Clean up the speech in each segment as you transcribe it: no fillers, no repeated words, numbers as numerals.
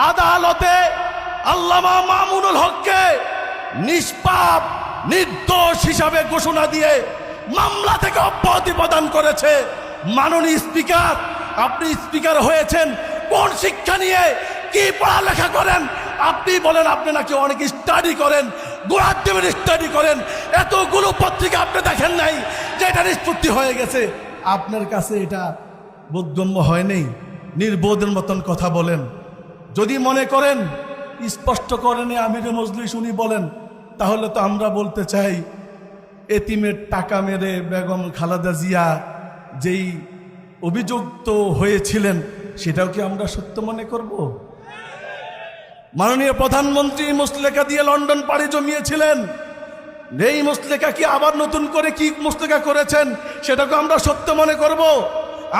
আদালতে আল্লামা মামুনুল হককে নিষ্পাপ নির্দোষ হিসাবে ঘোষণা দিয়ে মামলা থেকে অব্যাহতি প্রদান করেছে। মাননীয় স্পিকার, আপনি স্পিকার হয়েছেন কোন শিক্ষা নিয়ে, কি পড়ালেখা করেন? আপনি বলেন আপনি নাকি অনেক স্টাডি করেন, গোড়ার দেবের স্টাডি করেন, এতগুলো পত্রিকা আপনি দেখেন নাই যে এটা নিষ্পত্তি হয়ে গেছে। আপনার কাছে এটা বোধগম্য হয় নেই, নির্বোধের মতন কথা বলেন। যদি মনে করেন স্পষ্ট করেন আমিরে মজলিস উনি বলেন, তাহলে তো আমরা বলতে চাই এতিমের টাকা মেরে বেগম খালেদা জিয়া যেই অভিযুক্ত হয়েছিলেন সেটাও কি আমরা সত্য মনে করব? মাননীয় প্রধানমন্ত্রী মুসলেকা দিয়ে লন্ডন পাড়ি জমিয়েছিলেন, এই মুসলেকা কি আবার নতুন করে কি মুসলেকা করেছেন সেটাকে আমরা সত্য মনে করব?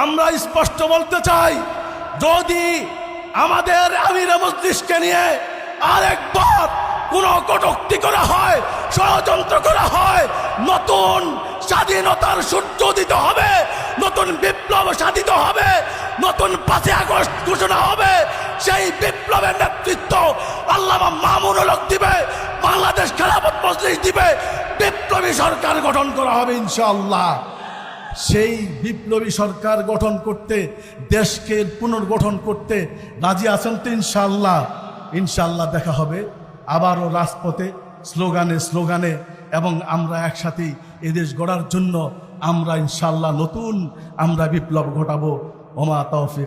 আমরা স্পষ্ট বলতে চাই, যদি আমাদের আমিরে মজলিসকে নিয়ে আরেকবার কোনো কটূক্তি করা হয়, ষড়যন্ত্র করা হয়, নতুন স্বাধীনতার সূর্য উদিত হবে, নতুন বিপ্লব সাধিত হবে, নতুন 5ই আগস্ট ঘোষণা হবে। সেই বিপ্লবের নেতৃত্ব আল্লামা মামুনুল হক দিবে, বাংলাদেশ খেলাফত মজলিস দিবে, বিপ্লবী সরকার গঠন করা হবে ইনশাআল্লাহ। সেই বিপ্লবী সরকার গঠন করতে, দেশকে পুনর্গঠন করতে রাজি আছেন তো ইনশাআল্লাহ? ইনশাআল্লাহ দেখা হবে আবারও রাজপথে, স্লোগানে স্লোগানে, এবং আমরা একসাথেই এদেশ গড়ার জন্য আমরা ইনশাআল্লাহ নতুন আমরা বিপ্লব ঘটাবো। ওমা তৌফিক।